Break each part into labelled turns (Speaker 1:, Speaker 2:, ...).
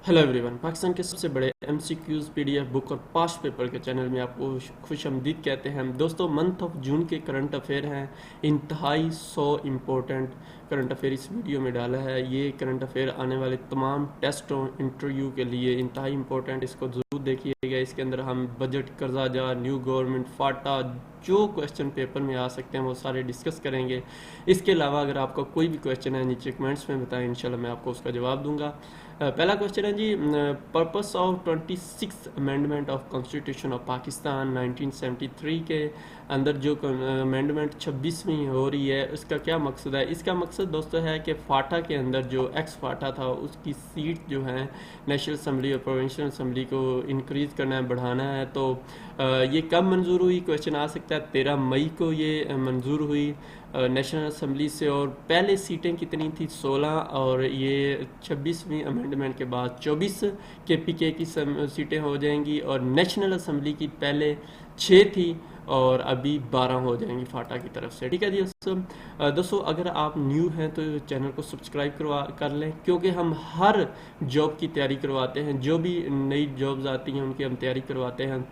Speaker 1: Hello everyone. Pakistan के सबसे बड़े एमसीक्यूज पीडीएफ बुक और पास्ट पेपर के चैनल में आपको खुशामदीद कहते हैं। दोस्तों, मंथ ऑफ जून के करंट अफेयर हैं, इंतहाई 100 इम्पोर्टेंट करंट अफेयर इस वीडियो में डाला है। ये करंट अफेयर आने वाले तमाम टेस्टों इंटरव्यू के लिए इंतहाई इम्पोर्टेंट, इसको ज़रूर देखिएगा। इसके अंदर हम बजट, कर्जा जा, न्यू गवर्नमेंट, फाटा, जो क्वेश्चन पेपर में आ सकते हैं वो सारे डिस्कस करेंगे। इसके अलावा अगर आपका कोई भी क्वेश्चन है नीचे कमेंट्स में बताएं, इंशाल्लाह मैं आपको उसका जवाब दूंगा। पहला क्वेश्चन है जी, purpose of 26 amendment of constitution of Pakistan 1973 के अंदर जो अमेंडमेंट 26वीं हो रही है उसका क्या मकसद है। इसका मकसद दोस्तों है कि फाटा के अंदर जो एक्स फाटा था उसकी सीट जो है नेशनल असम्बली और प्रोविंशियल असम्बली को इंक्रीज़ करना है, बढ़ाना है। तो ये कब मंजूर हुई, क्वेश्चन आ सकता है। 13 मई को ये मंजूर हुई नेशनल असम्बली से। और पहले सीटें कितनी थी, 16, और ये 26वीं अमेंडमेंट के बाद 24 केपीके की सीटें हो जाएंगी। और नेशनल असम्बली की पहले 6 थी और अभी 12 हो जाएंगी फाटा की तरफ से। ठीक है जी दोस्तों। दोस्तों, अगर आप न्यू हैं तो चैनल को सब्सक्राइब कर लें, क्योंकि हम हर जॉब की तैयारी करवाते हैं। जो भी नई जॉब्स आती हैं उनकी हम तैयारी करवाते हैं।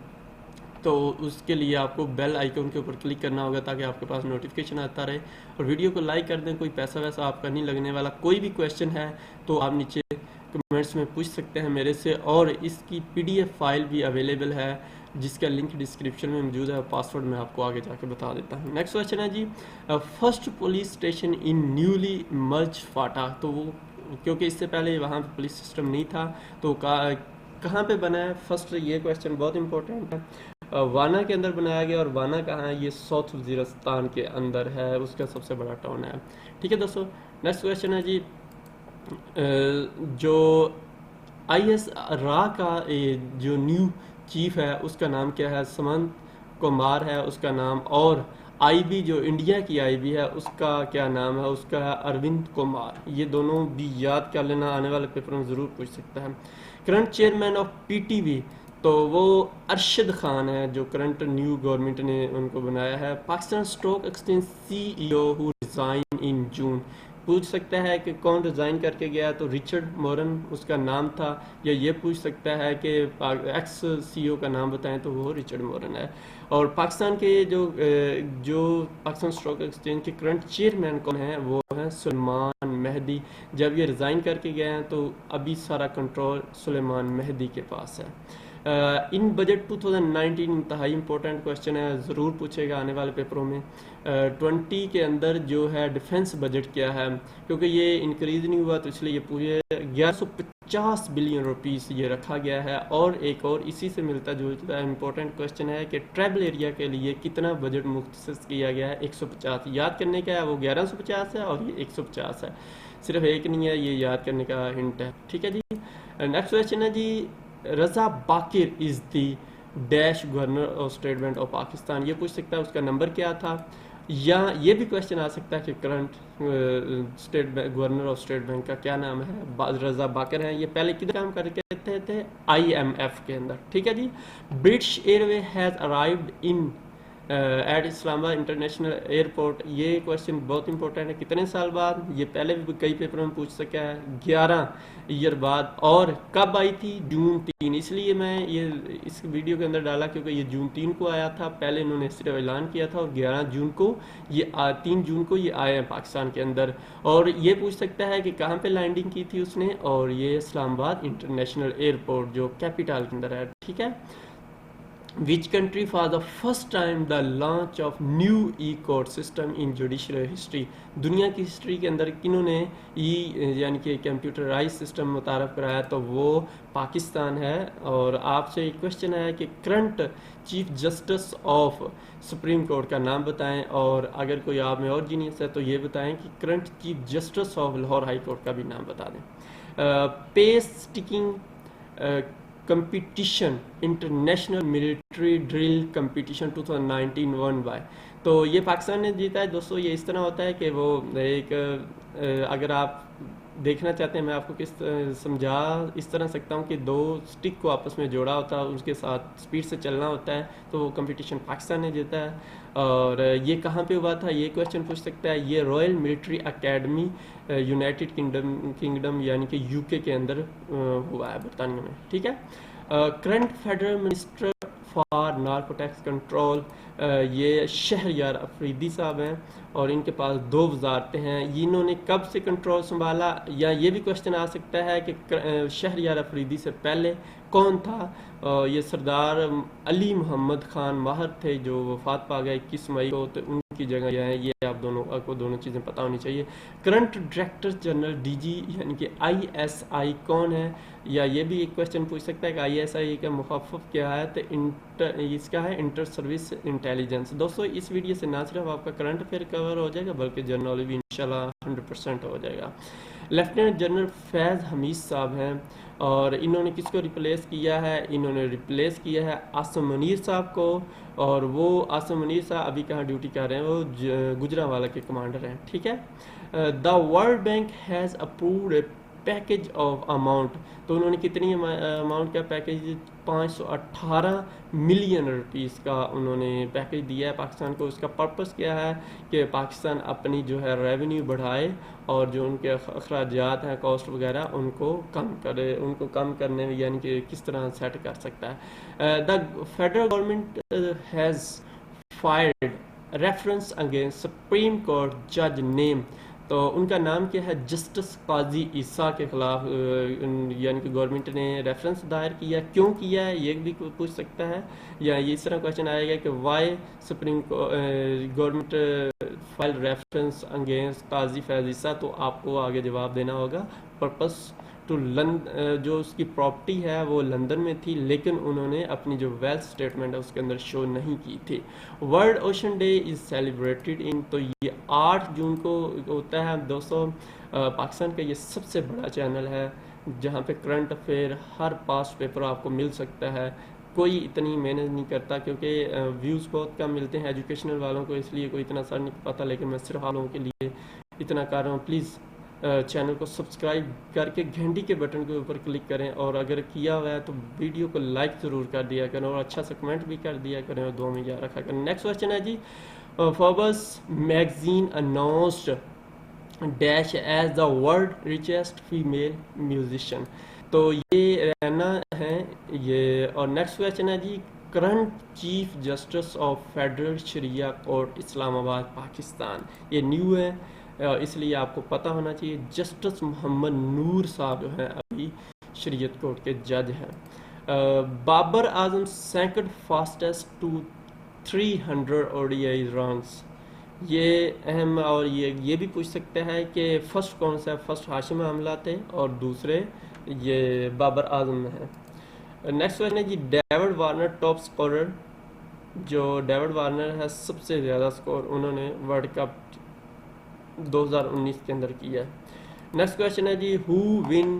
Speaker 1: तो उसके लिए आपको बेल आइकन के ऊपर क्लिक करना होगा ताकि आपके पास नोटिफिकेशन आता रहे। और वीडियो को लाइक कर दें। कोई पैसा वैसा आपका नहीं लगने वाला। कोई भी क्वेश्चन है तो आप नीचे कमेंट्स में पूछ सकते हैं मेरे से। और इसकी पीडीएफ फाइल भी अवेलेबल है जिसका लिंक डिस्क्रिप्शन में मौजूद है। पासवर्ड मैं आपको आगे जाके बता देता हूँ। नेक्स्ट क्वेश्चन है जी, first police station in newly merge FATA. तो वो क्योंकि इससे पहले वहाँ पे पुलिस सिस्टम नहीं था, तो कहाँ पे बना है फर्स्ट, ये क्वेश्चन बहुत इंपॉर्टेंट है। वाना के अंदर बनाया गया। और वाना कहाँ है, ये साउथ वजीरिस्तान के अंदर है, उसका सबसे बड़ा टाउन है। ठीक है दोस्तों। नेक्स्ट क्वेश्चन है जी, जो आईएस रा का जो न्यू चीफ है उसका नाम क्या है। समंत कुमार है उसका नाम। और आईबी जो इंडिया की आईबी है उसका क्या नाम है, उसका है अरविंद कुमार। ये दोनों भी याद कर लेना, आने वाले पेपर में ज़रूर पूछ सकता है। करंट चेयरमैन ऑफ पीटीवी, तो वो अरशद खान है जो करंट न्यू गवर्नमेंट ने उनको बनाया है। Pakistan stock exchange CEO who resign in June, पूछ सकता है कि कौन रिज़ाइन करके गया, तो रिचर्ड मोरन उसका नाम था। या ये पूछ सकता है कि एक्स सीईओ का नाम बताएं, तो वो रिचर्ड मोरन है। और पाकिस्तान के जो पाकिस्तान स्टॉक एक्सचेंज के करंट चेयरमैन कौन है, वो है सुलेमान मेहदी। जब ये रिज़ाइन करके गए हैं तो अभी सारा कंट्रोल सुलेमान मेहदी के पास है। इन बजट 2019 इंतहाई इंपॉर्टेंट क्वेश्चन है, ज़रूर पूछेगा आने वाले पेपरों में। 20 के अंदर जो है डिफेंस बजट क्या है, क्योंकि ये इंक्रीज़ नहीं हुआ तो इसलिए ये पूरे 1150 बिलियन रुपीस ये रखा गया है। और एक और इसी से मिलता जुलता इंपॉर्टेंट क्वेश्चन है कि ट्राइबल एरिया के लिए कितना बजट मुख्तस किया गया है। 150 याद करने का है, वो 1150 है और ये 150 है। सिर्फ एक नहीं है, ये याद करने का हिंट है। ठीक है जी। नेक्स्ट क्वेश्चन है जी, Raza Baqir is the dash governor of State Bank of Pakistan. ये पूछ सकता है उसका नंबर क्या था। या ये भी क्वेश्चन आ सकता है कि current state governor of State bank का क्या नाम है। रजा बाकिर हैं, ये पहले किधर काम करके थे आईएमएफ के अंदर। ठीक है जी। British airway has arrived in at Islamabad international airport. ये क्वेश्चन बहुत इंपॉर्टेंट है, कितने साल बाद, ये पहले भी कई पेपरों में पूछ सका है, 11 ईयर बाद। और कब आई थी, जून 3। इसलिए मैं ये इस वीडियो के अंदर डाला क्योंकि ये जून 3 को आया था। पहले इन्होंने सिर्फ ऐलान किया था और 11 जून को ये 3 जून को ये आए हैं पाकिस्तान के अंदर। और ये पूछ सकता है कि कहाँ पे लैंडिंग की थी उसने, और ये इस्लामाबाद इंटरनेशनल एयरपोर्ट जो कैपिटल के अंदर है। ठीक है। Which country for the first time the launch of new e-court system in judicial history? दुनिया की हिस्ट्री के अंदर किन्होंने यानी कि कंप्यूटराइज सिस्टम मुतारफ़ कराया, तो वो पाकिस्तान है। और आपसे एक क्वेश्चन है कि current chief justice of supreme court का नाम बताएं। और अगर कोई आप में और जीनियस है तो ये बताएं कि current chief justice of Lahore high court का भी नाम बता दें। Pace sticking competition international military drill competition 2019 won by, तो ये पाकिस्तान ने जीता है दोस्तों। ये इस तरह होता है कि वो एक अगर आप देखना चाहते हैं मैं आपको किस समझा इस तरह सकता हूँ कि दो स्टिक को आपस में जोड़ा होता है, उसके साथ स्पीड से चलना होता है, तो वो कंपटीशन पाकिस्तान ने जीता है। और ये कहाँ पे हुआ था, ये क्वेश्चन पूछ सकता है। ये royal military academy United kingdom यानी कि यूके के अंदर हुआ है, बरतानिया में, ठीक है। Current federal minister for narcotics control ये शहरयार अफरीदी साहब हैं, और इनके पास 2 वजारतें हैं। इन्होंने कब से कंट्रोल संभाला, या ये भी क्वेश्चन आ सकता है कि शहरयार अफरीदी से पहले कौन था। ये सरदार अली मोहम्मद खान माहर थे जो वफात पा गए 21 मई को, तो उनकी जगह यह है। ये आपको दोनों चीज़ें पता होनी चाहिए। करंट डायरेक्टर जनरल डीजी यानी कि आईएसआई कौन है, या ये भी एक क्वेश्चन पूछ सकता है कि आईएसआई का मुखफ़फ़ क्या है, तो इसका है इंटर सर्विस इंटेलिजेंस। दोस्तों इस वीडियो से ना सिर्फ आपका करंट अफेयर कवर हो जाएगा बल्कि जनरल नॉलेज भी इंशाल्लाह 100% हो जाएगा। लेफ्टिनेंट जनरल फैज़ हमीद साहब हैं, और इन्होंने किसको रिप्लेस किया है, इन्होंने रिप्लेस किया है आसिम मुनीर साहब को। और वो आसिम मुनीर साहब अभी कहाँ ड्यूटी कर रहे हैं, वो गुजरांवाला के कमांडर हैं, ठीक है। The world bank has approved A package of amount, तो उन्होंने कितनी अमाउंट का पैकेज, 518 मिलियन रुपीस का उन्होंने पैकेज दिया है पाकिस्तान को। उसका पर्पस क्या है कि पाकिस्तान अपनी जो है रेवेन्यू बढ़ाए, और जो उनके अखराजात हैं, कॉस्ट वगैरह, उनको कम करे, उनको कम करने में यानी कि किस तरह सेट कर सकता है। The federal government has fired reference against supreme court जज नेम, तो उनका नाम क्या है, जस्टिस काजी ईसा के खिलाफ यानी कि गवर्नमेंट ने रेफरेंस दायर किया। क्यों किया है ये भी पूछ सकता है, या ये इस तरह क्वेश्चन आएगा कि why supreme government file reference against Qazi Faez Isa, तो आपको आगे जवाब देना होगा पर्पस टू जो उसकी प्रॉपर्टी है वो लंदन में थी, लेकिन उन्होंने अपनी जो वेल्थ स्टेटमेंट है उसके अंदर शो नहीं की थी। World ocean day is celebrated in, तो ये 8 जून को होता है। दोस्तों पाकिस्तान का ये सबसे बड़ा चैनल है जहाँ पे current affair her past paper आपको मिल सकता है। कोई इतनी मेहनत नहीं करता क्योंकि व्यूज़ बहुत कम मिलते हैं एजुकेशनल वालों को, इसलिए कोई इतना सर नहीं पता, लेकिन मैं सिर्फ आप लोगों के लिए इतना कर रहा हूँ। प्लीज़ चैनल को सब्सक्राइब करके घंटी के बटन के ऊपर क्लिक करें, और अगर किया हुआ है तो वीडियो को लाइक ज़रूर कर दिया करें, और अच्छा सा कमेंट भी कर दिया करें, और दो में याद रखा करें। नेक्स्ट क्वेश्चन है जी, Forbes magazine announced dash as the world richest female musician, तो ये रहना है ये। और नेक्स्ट क्वेश्चन है जी, current chief justice of federal Sharia court Islamabad Pakistan, ये न्यू है इसलिए आपको पता होना चाहिए। जस्टिस मोहम्मद नूर साहब जो हैं अभी शरीयत कोर्ट के जज हैं। Babar Azam second fastest to 300 ODI runs, ये अहम। और ये भी पूछ सकता है कि फर्स्ट कौन सा, फर्स्ट हाशिम आमला थे और दूसरे ये बाबर आजम है। नेक्स्ट क्वेश्चन है जी, डेविड वार्नर टॉप स्कोरर, जो डेविड वार्नर है सबसे ज़्यादा स्कोर उन्होंने वर्ल्ड कप 2019 के अंदर किया है। नेक्स्ट क्वेश्चन है जी, who win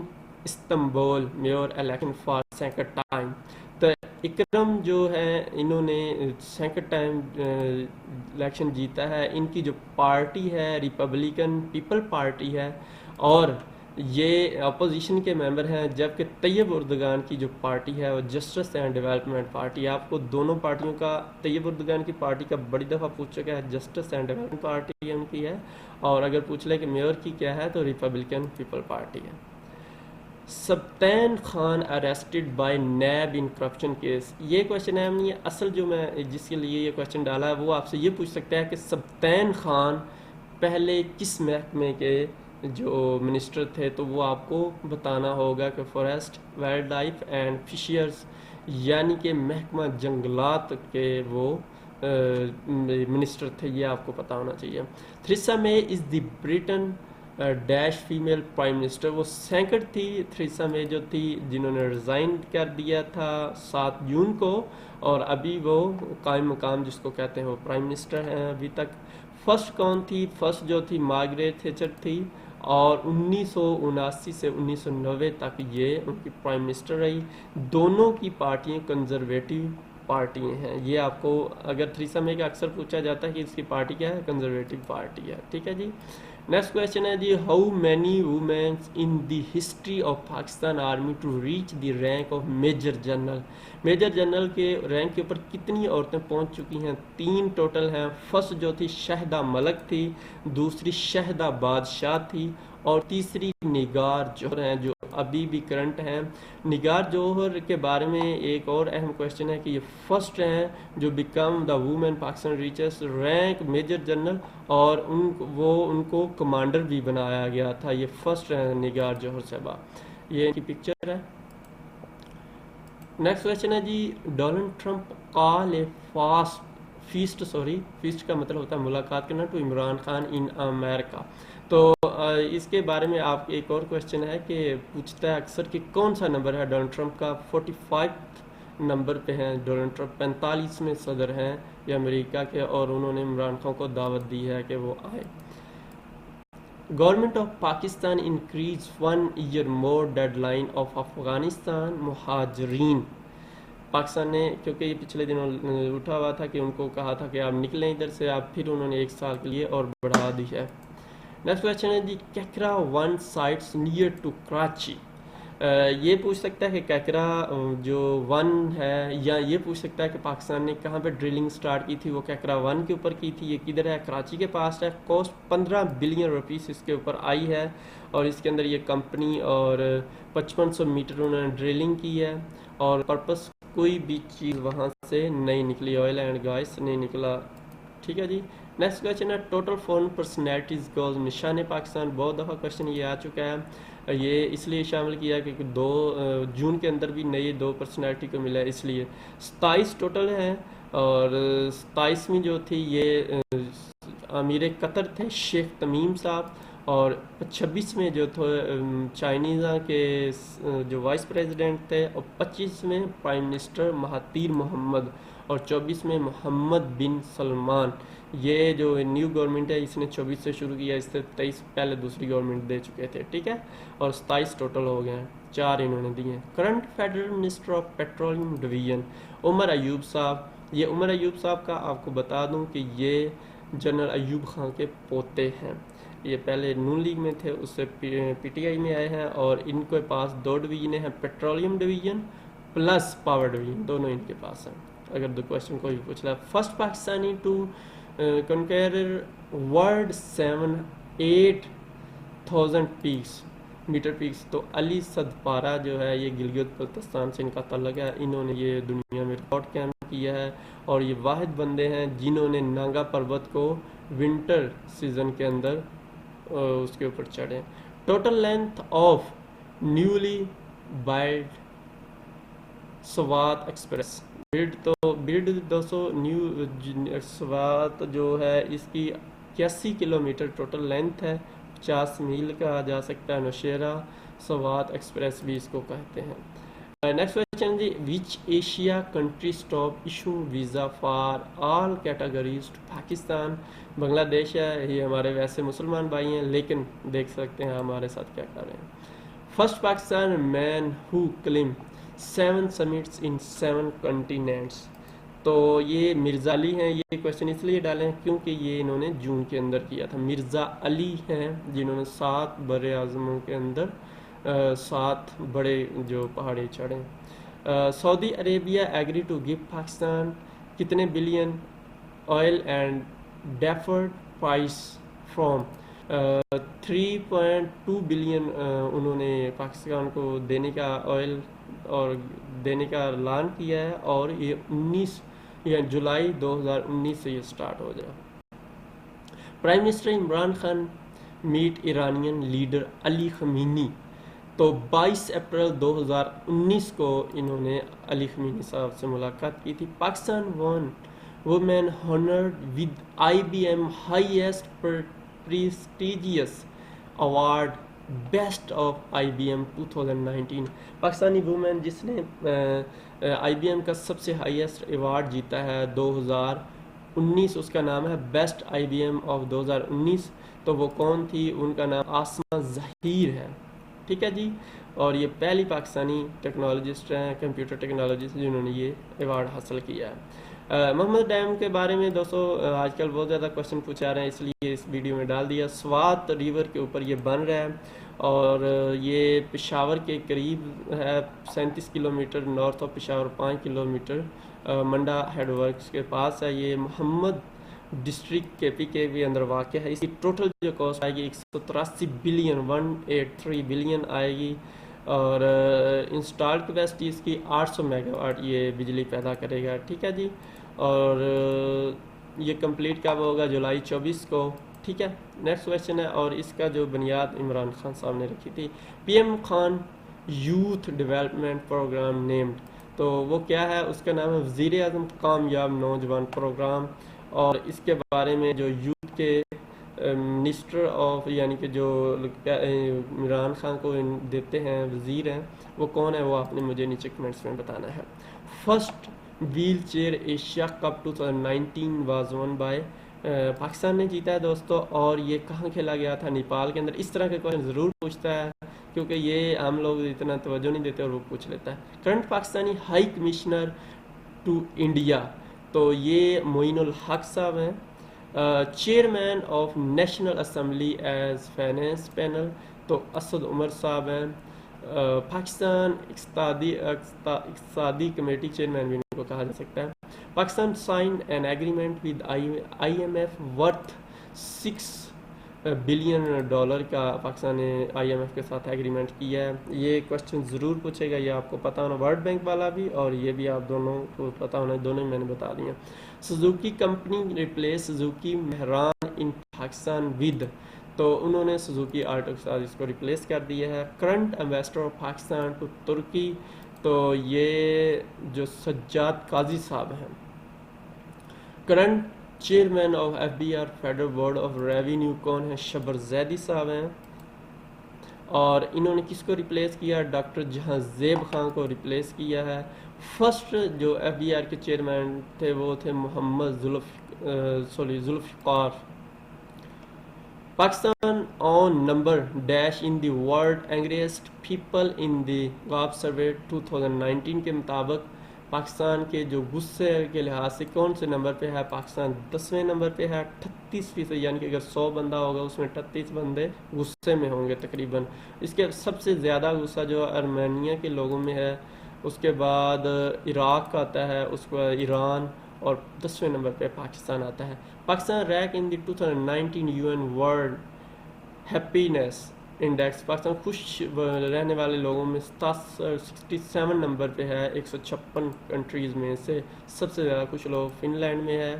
Speaker 1: Istanbul mayor election for second time, तो इकरम जो है इन्होंने सेकंड टाइम इलेक्शन जीता है। इनकी जो पार्टी है रिपब्लिकन पीपल पार्टी है, और ये अपोजिशन के मेंबर हैं, जबकि तैयब उर्दगान की जो पार्टी है वो जस्टिस एंड डेवलपमेंट पार्टी है। आपको दोनों पार्टियों का, तैयब उर्दगान की पार्टी का बड़ी दफ़ा पूछ चुका है, जस्टिस एंड डेवलपमेंट पार्टी उनकी है, और अगर पूछ ले कि मेयर की क्या है तो रिपब्लिकन पीपल पार्टी है। Sabtain Khan arrested by NAB in corruption case, ये क्वेश्चन है नहीं है असल, जो मैं जिसके लिए ये क्वेश्चन डाला है वो आपसे ये पूछ सकता है कि सब्तैन खान पहले किस महकमे के जो मिनिस्टर थे, तो वो आपको बताना होगा कि forest wildlife and fisheries यानी कि महकमा जंगलात के वो मिनिस्टर थे, ये आपको पता होना चाहिए। Theresa May is the Britain dash female prime minister, वो सेकंड थी थ्रेसा मे जो थी, जिन्होंने रिज़ाइन कर दिया था 7 जून को, और अभी वो कायम मकाम जिसको कहते हैं वो प्राइम मिनिस्टर हैं अभी तक। फर्स्ट कौन थी, फर्स्ट जो थी मार्गरेट थैचर थी, और 1979 से 1990 तक ये उनकी प्राइम मिनिस्टर रही। दोनों की पार्टियां कंजर्वेटिव पार्टियां हैं, ये आपको अगर थ्रेसा मे का अक्सर पूछा जाता है कि इसकी पार्टी क्या है, कंजर्वेटिव पार्टी है, ठीक है जी। नेक्स्ट क्वेश्चन है जी, how many womens in the history of Pakistan army to reach the rank of major general. Major general के रैंक के ऊपर कितनी औरतें पहुंच चुकी हैं? 3 टोटल हैं। फर्स्ट जो थी शहदा मलक थी, दूसरी शहदा बादशाह थी, और तीसरी निगार जौहर हैं जो अभी भी करंट हैं। निगार जौहर के बारे में एक और अहम क्वेश्चन है कि ये फर्स्ट हैं जो become the women Pakistan reaches rank major general, और उनको कमांडर भी बनाया गया था। ये फर्स्ट हैं निगार जौहर साहबा। ये इनकी पिक्चर है। नेक्स्ट क्वेश्चन है जी, Donald Trump call a feast का मतलब होता है मुलाकात करना, to Imran Khan in America. तो इसके बारे में आप एक और क्वेश्चन है कि पूछता है अक्सर कि कौन सा नंबर है डोनाल्ड ट्रंप का? 45 नंबर पे हैं डोनाल्ड ट्रंप। 45वें सदर हैं ये अमेरिका के, और उन्होंने इमरान खान को दावत दी है कि वो आए। Government of Pakistan increase 1 year more deadline of Afghanistan मुहाजरीन। पाकिस्तान ने, क्योंकि ये पिछले दिनों उठा हुआ था कि उनको कहा था कि आप निकलें इधर से, आप फिर उन्होंने 1 साल के लिए और बढ़ा दी है। नेक्स्ट क्वेश्चन है जी, कैकरा one sites near to Karachi. ये पूछ सकता है कि कैकरा जो वन है, या ये पूछ सकता है कि पाकिस्तान ने कहाँ पे ड्रिलिंग स्टार्ट की थी। वो कैकरा वन के ऊपर की थी। ये किधर है? कराची के पास है। कॉस्ट 15 बिलियन रुपीस इसके ऊपर आई है, और इसके अंदर ये कंपनी और 5500 मीटर उन्होंने ड्रिलिंग की है, और पर्पस कोई भी चीज़ वहाँ से नहीं निकली, ऑयल एंड गैस नहीं निकला। ठीक है जी। नेक्स्ट क्वेश्चन है, टोटल फॉरेन पर्सनैलिटीज़ गोल्स निशान पाकिस्तान। बहुत दफ़ा क्वेश्चन ये आ चुका है, ये इसलिए शामिल किया क्योंकि 2 जून के अंदर भी नई 2 पर्सनैलिटी को मिला है, इसलिए 27 टोटल हैं। और 27वीं जो थी ये अमीर कतर थे शेख तमीम साहब, और 26 में जो थे चाइनीज़ा के जो वाइस प्रेसिडेंट थे, और 25 में प्राइम मिनिस्टर महातीर मोहम्मद, और 24 में मोहम्मद बिन सलमान। ये जो न्यू गवर्नमेंट है इसने 24 से शुरू किया, इससे 23 पहले दूसरी गवर्नमेंट दे चुके थे। ठीक है, और 27 टोटल हो गए हैं, 4 इन्होंने दिए। Current federal minister of petroleum division Umar Ayub साहब। ये उमर अयूब साहब का आपको बता दूं कि ये जनरल अयूब खान के पोते हैं। ये पहले नून लीग में थे, उससे पीटीआई में आए हैं, और इनके पास 2 डिवीजन हैं, petroleum division plus power division, दोनों इनके पास हैं। अगर दो क्वेश्चन कोई पूछ रहा है, first Pakistani to conquer world 7-8,000 metre peaks, तो अली सदपारा जो है ये गिलगित बल्तिस्तान से इनका तल्लक है। इन्होंने ये दुनिया में रिकॉर्ड कायम किया है, और ये वाहिद बंदे हैं जिन्होंने नांगा पर्वत को विंटर सीजन के अंदर उसके ऊपर चढ़े। Total length of newly billed Swat express build 200 new Swat जो है इसकी 81 किलोमीटर टोटल लेंथ है, 50 मील कहा जा सकता है। नौशेरा स्वात एक्सप्रेस भी इसको कहते हैं। नेक्स्ट क्वेश्चन जी, which Asia country stop issue visa for all categories to Pakistan. Bangladesh है, ये हमारे वैसे मुसलमान भाई हैं, लेकिन देख सकते हैं हमारे साथ क्या कर रहे हैं। First Pakistan man who claim 7 summits in 7 continents. तो ये मिर्ज़ा अली हैं। ये क्वेश्चन इसलिए डाले हैं क्योंकि ये इन्होंने जून के अंदर किया था। मिर्ज़ा अली हैं जिन्होंने 7 बड़े आज़मों के अंदर 7 बड़े जो पहाड़ी चढ़े। Saudi Arabia agree to give Pakistan कितने billion oil and deferred price from 3.2 billion उन्होंने पाकिस्तान को देने का ऑयल और देने का ऐलान किया है, और ये 19 या जुलाई 2019 से ये स्टार्ट हो जाए। Prime minister Imran Khan meet Iranian leader Ali Khamenei. तो 22 अप्रैल 2019 को इन्होंने अली खमीनी साहब से मुलाकात की थी। Pakistan one women honoured with IBM highest prestigious award best of IBM 2019। Pakistani women जिसने IBM का सबसे हाईएस्ट अवार्ड जीता है 2019, उसका नाम है बेस्ट IBM ऑफ 2019। तो वो कौन थी? उनका नाम आसमा ज़हीर है। ठीक है जी, और ये पहली पाकिस्तानी टेक्नोलॉजिस्ट हैं, कंप्यूटर टेक्नोलॉजिस्ट, जिन्होंने ये अवार्ड हासिल किया है। मोहम्मद डैम के बारे में दोस्तों आजकल बहुत ज़्यादा क्वेश्चन पूछा रहे हैं, इसलिए इस वीडियो में डाल दिया। स्वात रिवर के ऊपर ये बन रहा है और ये पेशावर के करीब है, 37 kilometre north of Peshawar, 5 kilometre Manda headworks के पास है। ये मोहम्मद डिस्ट्रिक्ट केपी के भी अंदर वाक़ है। इसकी टोटल जो कॉस्ट आएगी 183 बिलियन 183 बिलियन आएगी और इंस्टॉल कैपेसिटी इसकी 800 मेगावाट ये बिजली पैदा करेगा। ठीक है जी। और ये कंप्लीट कब होगा? जुलाई 24 को। ठीक है। नेक्स्ट क्वेश्चन है, और इसका जो बुनियाद इमरान खान साहब ने रखी थी, PM Khan youth development programme named, तो वो क्या है? उसका नाम है वज़ीर आज़म कामयाब नौजवान प्रोग्राम। और इसके बारे में जो यूथ के मिनिस्टर ऑफ, यानी कि जो इमरान खान को देते हैं, वज़ीर हैं, वो कौन है, वो आपने मुझे नीचे कमेंट्स में बताना है। First wheel chair Asia cup 2019 was one by Pakistan ने जीता है दोस्तों। और ये कहाँ खेला गया था? नेपाल के अंदर। इस तरह के क्वेश्चन ज़रूर पूछता है, क्योंकि ये हम लोग इतना तवज्जो नहीं देते और वो पूछ लेता है। Current Pakistani high commissioner to India, तो ये मोइनुल हक साहब हैं। Chairman of national assembly as finance panel, तो असद उमर साहब हैं। पाकिस्तान इक़्तिसादी कमेटी चेयरमैन भी इनको कहा जा सकता है। Pakistan sign an agreement with IMF worth $6 billion का पाकिस्तान ने IMF के साथ एग्रीमेंट किया है। ये क्वेश्चन ज़रूर पूछेगा, ये आपको पता होना, वर्ल्ड बैंक वाला भी और ये भी आप दोनों को पता होना, दोनों मैंने बता दिया। Suzuki company replace Suzuki Mehran in Pakistan with, तो उन्होंने सुजुकी आल्टो के साथ इसको रिप्लेस कर दिया है। Current ambassador of Pakistan to Turkey, तो ये जो सज्जाद काजी साहब हैं। Current chairman of FBR federal board of revenue कौन है? शबर जैदी साहब हैं। और इन्होंने किसको रिप्लेस किया? डॉक्टर जहांजेब खान को रिप्लेस किया है। फर्स्ट जो FBR के चेयरमैन थे वो थे Mohammad Zulfiqar. Pakistan on number dash in the world angriest people in the Gallup survey 2019 के मुताबिक पाकिस्तान के जो गुस्से के लिहाज से कौन से नंबर पे है? पाकिस्तान 10वें नंबर पे है, 38%, यानी कि अगर 100 बंदा होगा उसमें 38 बंदे गुस्से में होंगे तकरीबन। इसके सबसे ज़्यादा गुस्सा जो आर्मेनिया के लोगों में है, उसके बाद इराक आता है, उसके बाद ईरान, और 10वें नंबर पे पाकिस्तान आता है। Pakistan rank in the 2019 UN world happiness index, Pakistan खुश रहने वाले लोगों में 67 नंबर पे है। 156 कंट्रीज़ में से सबसे ज़्यादा खुश लोग फिनलैंड में है।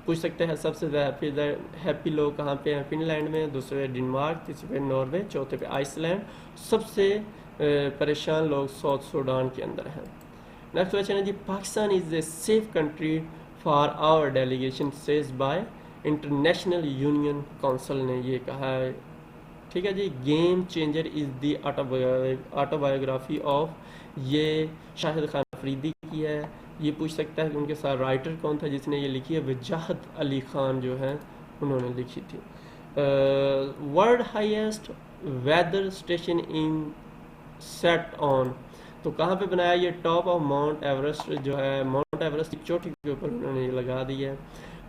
Speaker 1: पूछ सकते हैं सबसे ज़्यादा हैप्पी लोग कहाँ पे हैं? फिनलैंड में, दूसरे डेनमार्क, तीसरे पे नॉर्वे, चौथे पे आइसलैंड। सबसे परेशान लोग साउथ सूडान के अंदर हैं। नेक्स्ट क्वेश्चन है जी, Pakistan is a safe country for our delegation says by international union council ने ये कहा है। ठीक है जी। Game changer is the autobiography of, ये शाहिद खान अफरीदी की है। ये पूछ सकता है कि उनके साथ राइटर कौन था जिसने ये लिखी है? वजाहत अली खान जो है उन्होंने लिखी थी। World highest weather station in set on, तो कहाँ पे बनाया? ये टॉप ऑफ माउंट एवरेस्ट जो है, माउंट एवरेस्ट की चोटी के ऊपर उन्होंने ये लगा दिया है।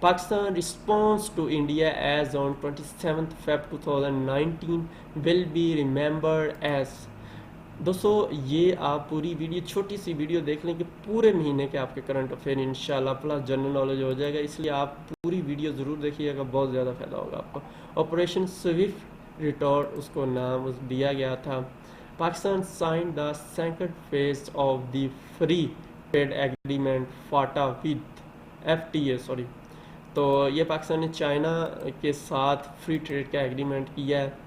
Speaker 1: Pakistan response to India as on 27 Feb 2019 will be remembered as. दोस्तों ये आप पूरी वीडियो, छोटी सी वीडियो देख लें कि पूरे महीने के आपके करंट अफेयर इंशाल्लाह प्लस जनरल नॉलेज हो जाएगा, इसलिए आप पूरी वीडियो ज़रूर देखिएगा, बहुत ज़्यादा फ़ायदा होगा आपको। ऑपरेशन स्विफ्ट रिटॉर्ट उसको नाम दिया गया था। Pakistan sign the second phase of the free trade agreement फाटा विद FTA, सॉरी, तो ये पाकिस्तान ने चाइना के साथ फ्री ट्रेड का एग्रीमेंट किया है।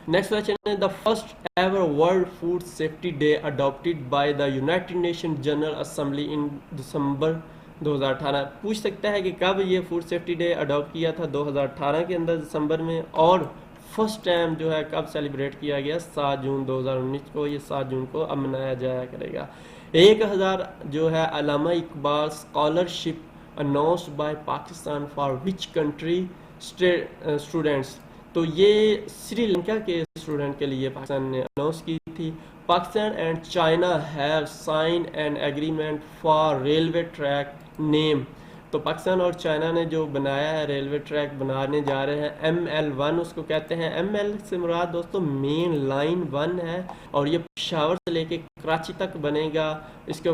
Speaker 1: नेक्स्ट क्वेश्चन है, the first ever World Food Safety Day adopted by the United Nation General Assembly in December 2018। पूछ सकता है कि कब ये फूड सेफ्टी डे अडॉप्ट किया था? 2018 के अंदर दिसंबर में। और फर्स्ट टाइम जो है कब सेलिब्रेट किया गया? 7 जून 2019 को। ये 7 जून को अब मनाया जाया करेगा। 1000 जो है Allama Iqbal scholarship announced by Pakistan for which country students, तो ये श्रीलंका के स्टूडेंट के लिए पाकिस्तान ने अनाउंस की थी। Pakistan and China have sign an agreement for railway track name. तो पाकिस्तान और चाइना ने जो बनाया है रेलवे ट्रैक बनाने जा रहे हैं, ML1 उसको कहते हैं। ML से मुराद दोस्तों मेन लाइन 1 है और ये पेशावर से लेके कराची तक बनेगा। इसके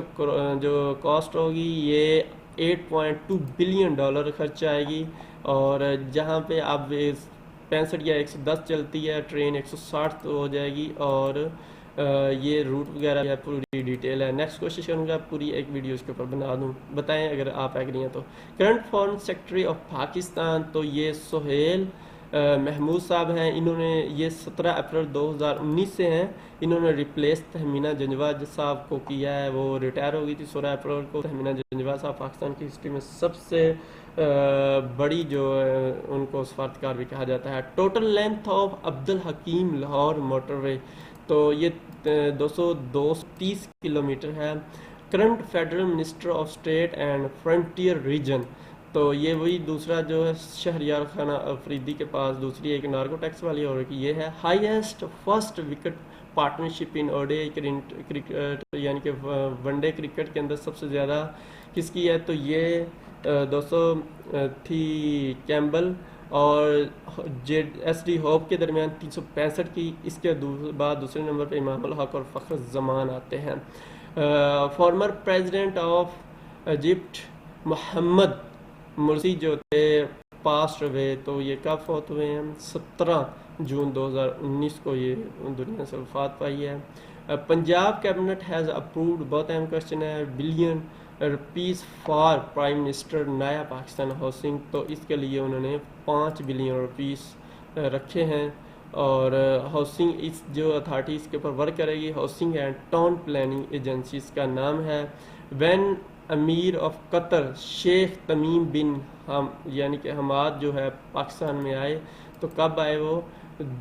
Speaker 1: जो कॉस्ट होगी ये $8.2 बिलियन खर्च आएगी। और जहाँ पे अब 65 या 110 चलती है ट्रेन, 160 तो हो जाएगी। और ये रूट वगैरह है, पूरी डिटेल है। नेक्स्ट कोशिश करूँगा पूरी एक वीडियो इसके ऊपर बना दूँ, बताएं अगर आप एग्री हैं तो। Current foreign secretary of Pakistan, तो ये सोहेल महमूद साहब हैं। इन्होंने ये 17 अप्रैल 2019 से हैं। इन्होंने रिप्लेस तहमीना जंजवा साहब को किया है, वो रिटायर हो गई थी 16 अप्रैल को। तहमीना जंजवा साहब पाकिस्तान की हिस्ट्री में सबसे बड़ी जो उनको सफारतकार भी कहा जाता है। Total length of Abdul Hakim Lahore motorway, तो ये 230 किलोमीटर है। Current federal minister of state and frontier region, तो ये वही दूसरा जो है शहरियार खाना अफरीदी के पास दूसरी एक नार्को टैक्स वाली, और ये है highest first wicket partnership in ODI cricket, यानी कि वनडे क्रिकेट के अंदर सबसे ज़्यादा किसकी है, तो ये 200 थी कैम्बल और SD होप के दरमियान 365 की। इसके बाद दूसरे नंबर पे इमाम उल हक और फ़ख्र ज़मान आते हैं। Former president of Egypt Mohamed Morsi जो थे पास्ट हुए, तो ये कब फौत हुए हैं, 17 जून 2019 को ये दुनिया से वफात पाई है। पंजाब कैबिनेट हैज़ अप्रूव्ड, बहुत अहम क्वेश्चन है, billion rupees for prime minister नया पाकिस्तान हाउसिंग, तो इसके लिए उन्होंने 5 बिलियन रुपीज़ रखे हैं। और हाउसिंग इस जो अथॉरिटी इसके ऊपर वर्क करेगी, housing and town planning agency इसका नाम है। व्हेन अमीर ऑफ कतर शेख तमीम बिन हम यानी कि हमाद जो है पाकिस्तान में आए, तो कब आए वो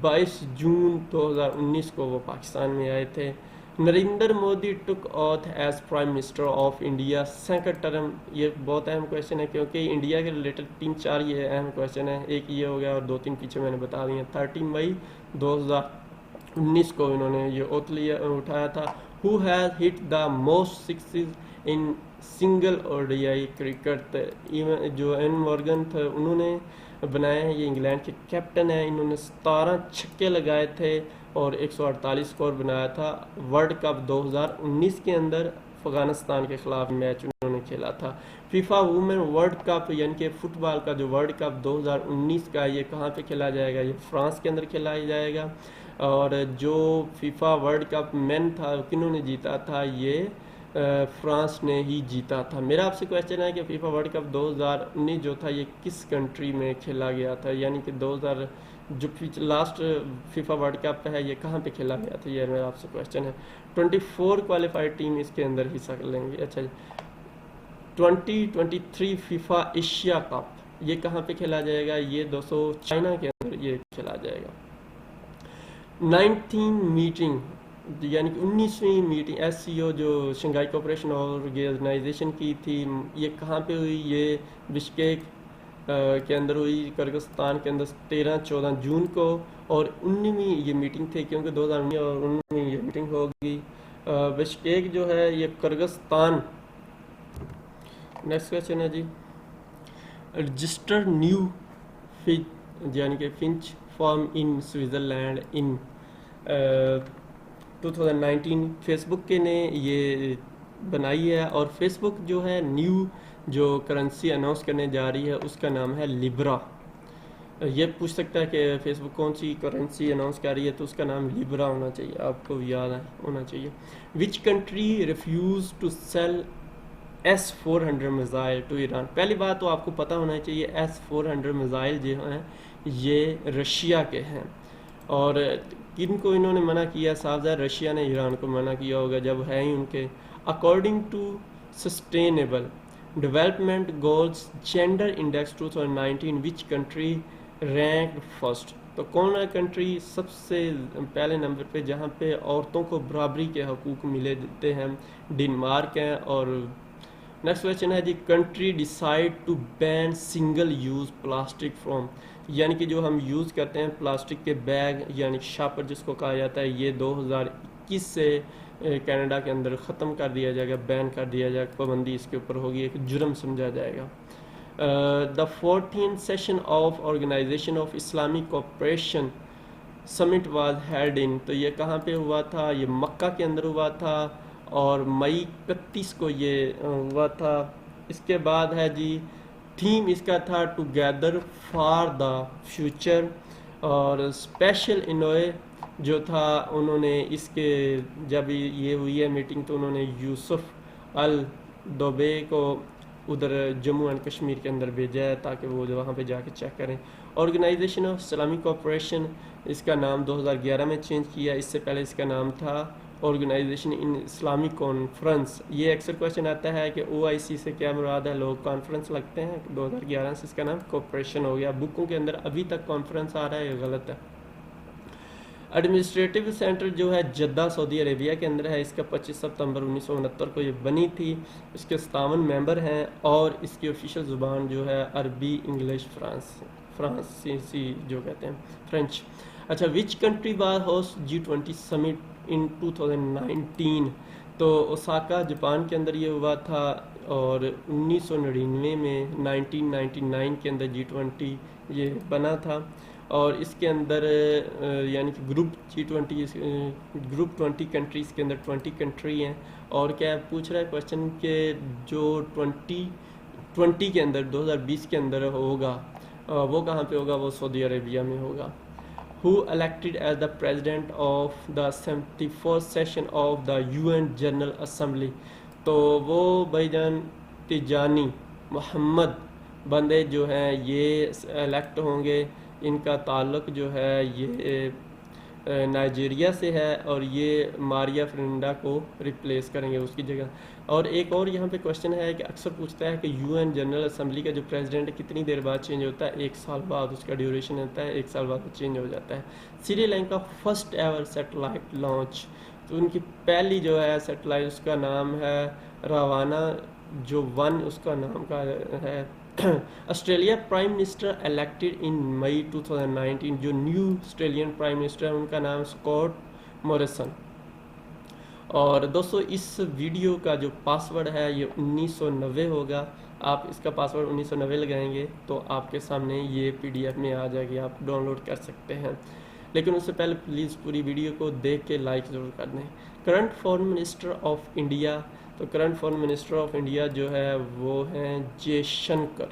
Speaker 1: 22 जून 2019 को वो पाकिस्तान में आए थे। Narendra Modi took oath as prime minister of India second term, ये बहुत अहम क्वेश्चन है क्योंकि इंडिया के रिलेटेड 3-4 ये अहम क्वेश्चन है, एक ये हो गया और 2-3 पीछे मैंने बता दिए। 13 मई 2019 को इन्होंने ये ओथ लिया उठाया था। Who has hit the most sixes in single ODI cricket, जो एन मॉर्गन थे उन्होंने बनाए हैं, ये इंग्लैंड के कैप्टन हैं। इन्होंने 17 छक्के लगाए थे और 148 स्कोर बनाया था। वर्ल्ड कप 2019 के अंदर अफगानिस्तान के खिलाफ मैच उन्होंने खेला था। फीफा वुमेन वर्ल्ड कप यानी कि फुटबॉल का जो वर्ल्ड कप 2019 का, ये कहाँ पे खेला जाएगा, ये फ्रांस के अंदर खेला जाएगा। और जो फीफा वर्ल्ड कप मेन था किन्होंने जीता था, ये फ्रांस ने ही जीता था। मेरा आपसे क्वेश्चन है कि फीफा वर्ल्ड कप 2019 जो था ये किस कंट्री में खेला गया था, यानी कि 2000 जो लास्ट फीफा वर्ल्ड कप है ये कहाँ पे खेला गया था, ये मेरा आपसे क्वेश्चन है। 24 क्वालिफाइड टीम इसके अंदर हिस्सा लेंगे। अच्छा, 2023 फीफा एशिया कप ये कहाँ पे खेला जाएगा, ये 200 चाइना के अंदर ये खेला जाएगा। 19 मीटिंग यानी कि 19वीं मीटिंग SCO जो शंघाई कोऑपरेशन ऑर्गेनाइजेशन की थी, ये कहाँ पे हुई, ये बिश्केक के अंदर हुई, किर्गिस्तान के अंदर 13-14 जून को। और 19वीं ये मीटिंग थी क्योंकि 2019 और 19वीं ये मीटिंग होगी। बिश्केक जो है ये किर्गिस्तान। नेक्स्ट क्वेश्चन है जी, रजिस्टर न्यू यानी कि Finch form in Switzerland in 2019 Facebook के ने ये बनाई है। और फेसबुक जो है न्यू जो करेंसी अनाउंस करने जा रही है उसका नाम है लिब्रा। ये पूछ सकता है कि फेसबुक कौन सी करेंसी अनाउंस कर रही है, तो उसका नाम लिब्रा होना चाहिए, आपको याद होना चाहिए। Which country refuse to sell S-400 missile to Iran. पहली बात तो आपको पता होना चाहिए S-400 मिज़ाइल जो हैं ये रशिया के हैं। और किनको इन्होंने मना किया, साफ है रशिया ने ईरान को मना किया होगा, जब है ही उनके। According to sustainable development goals gender index 2019 which country ranked first, तो कौन है कंट्री सबसे पहले नंबर पे जहाँ पे औरतों को बराबरी के हकूक़ मिले देते हैं, डेनमार्क है। और नेक्स्ट क्वेश्चन है जी, country decide to ban single use plastic from, यानी कि जो हम यूज़ करते हैं प्लास्टिक के बैग यानी शापर जिसको कहा जाता है, ये 2021 से कनाडा के अंदर ख़त्म कर दिया जाएगा, बैन कर दिया जाएगा, पाबंदी इसके ऊपर होगी, एक जुर्म समझा जाएगा। The 14th session of organisation of Islamic cooperation summit was held in, तो ये कहाँ पे हुआ था? ये मक्का के अंदर हुआ था और मई 31 को ये हुआ था। इसके बाद है जी, थीम इसका था टुगेदर फॉर द फ्यूचर, और स्पेशल इनोए जो था उन्होंने इसके, जब ये हुई है मीटिंग तो उन्होंने यूसुफ अल दोबे को उधर जम्मू एंड कश्मीर के अंदर भेजा है ताकि वो वहाँ पे जाके चेक करें। ऑर्गेनाइजेशन ऑफ इस्लामिक कोऑपरेशन, इसका नाम 2011 में चेंज किया, इससे पहले इसका नाम था ऑर्गेनाइजेशन इन इस्लामिक कॉन्फ्रेंस। ये अक्सर क्वेश्चन आता है कि OIC से क्या मुराद है, लोग कॉन्फ्रेंस लगते हैं, 2011 से इसका नाम कोऑपरेशन हो गया। बुकों के अंदर अभी तक कॉन्फ्रेंस आ रहा है, ये गलत है। एडमिनिस्ट्रेटिव सेंटर जो है जद्दा सऊदी अरेबिया के अंदर है, इसका 25 सितंबर 1969 को ये बनी थी। इसके 57 मेंबर हैं और इसकी ऑफिशियल ज़ुबान जो है अरबी, इंग्लिश, फ्रांसीसी जो कहते हैं, फ्रेंच। अच्छा, which country was host G20 summit in 2019, तो ओसाका जापान के अंदर ये हुआ था और 1999 में 1999 के अंदर G20 ये बना था। और इसके अंदर यानी कि ग्रुप ग्रुप 20 कंट्रीज़ के अंदर 20 कंट्री हैं। और क्या पूछ रहा है क्वेश्चन के जो 2020 के अंदर 2020 के अंदर होगा वो कहाँ पे होगा? वो सऊदी अरेबिया में होगा। Who elected as the president of the 74th session of the UN General Assembly, तो वो भाईजान तिजानी मोहम्मद बंदे जो हैं ये इलेक्ट होंगे। इनका ताल्लुक जो है ये नाइजीरिया से है और ये मारिया फ्रिंडा को रिप्लेस करेंगे उसकी जगह। और एक और यहाँ पे क्वेश्चन है कि अक्सर पूछता है कि UN जनरल असम्बली का जो प्रेसिडेंट है कितनी देर बाद चेंज होता है? 1 साल बाद उसका ड्यूरेशन होता है, 1 साल बाद चेंज हो जाता है। Sri Lanka first ever satellite launch, तो उनकी पहली जो है सैटेलाइट उसका नाम है रवाना जो 1 उसका नाम का है। ऑस्ट्रेलिया प्राइम मिनिस्टर इलेक्टेड इन मई 2019, जो न्यू ऑस्ट्रेलियन प्राइम मिनिस्टर है उनका नाम स्कॉट मॉरिसन। और दोस्तों इस वीडियो का जो पासवर्ड है ये 1990 होगा। आप इसका पासवर्ड 1990 लगाएंगे तो आपके सामने ये PDF में आ जाएगी, आप डाउनलोड कर सकते हैं। लेकिन उससे पहले प्लीज़ पूरी वीडियो को देख के लाइक ज़रूर कर दें। Current foreign minister of India, तो current foreign minister of India जो है वो हैं Jaishankar.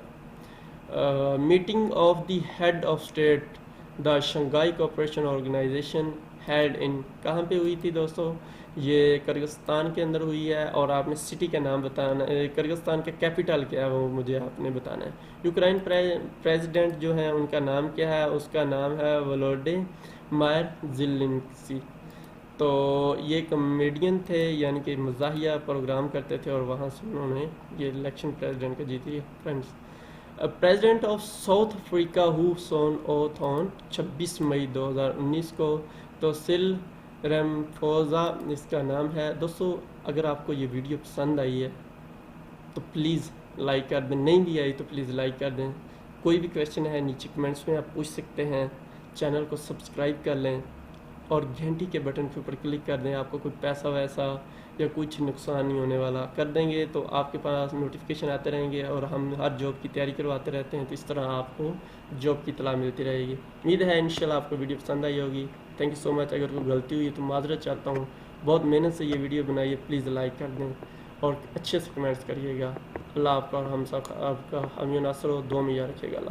Speaker 1: Meeting of the head of state the Shanghai Cooperation Organisation head in, कहाँ पे हुई थी दोस्तों? ये किर्गिस्तान के अंदर हुई है। और आपने सिटी का नाम बताना, किर्गिस्तान का कैपिटल क्या है वो मुझे आपने बताना है। यूक्रेन प्रेसिडेंट जो है उनका नाम क्या है? उसका नाम है वोलोडिमायर ज़ेलेंस्की। तो ये कॉमेडियन थे, यानी कि मज़ाहिया प्रोग्राम करते थे और वहाँ से उन्होंने ये इलेक्शन प्रेसिडेंट का जीती है। Friends, president of South Africa who sworn oath on 26 May 2019 को, तो सिल रैमफोसा इसका नाम है। दोस्तों अगर आपको ये वीडियो पसंद आई है तो प्लीज़ लाइक कर दें, नहीं भी आई तो प्लीज़ लाइक कर दें। कोई भी क्वेश्चन है नीचे कमेंट्स में आप पूछ सकते हैं। चैनल को सब्सक्राइब कर लें और घंटी के बटन के ऊपर क्लिक कर दें। आपको कोई पैसा वैसा या कुछ नुकसान नहीं होने वाला। कर देंगे तो आपके पास नोटिफिकेशन आते रहेंगे और हम हर जॉब की तैयारी करवाते रहते हैं, तो इस तरह आपको जॉब की इत्तला मिलती रहेगी। उम्मीद है इंशाल्लाह आपको वीडियो पसंद आई होगी। Thank you so much. अगर कोई गलती हुई है तो माजरत चाहता हूँ। बहुत मेहनत से ये वीडियो बनाई है, प्लीज़ लाइक कर दें और अच्छे से कमेंट्स करिएगा। अल्लाह आपका और हम सब आपका हामी नासर हो, दुआ में याद रखिएगा। अल्लाह।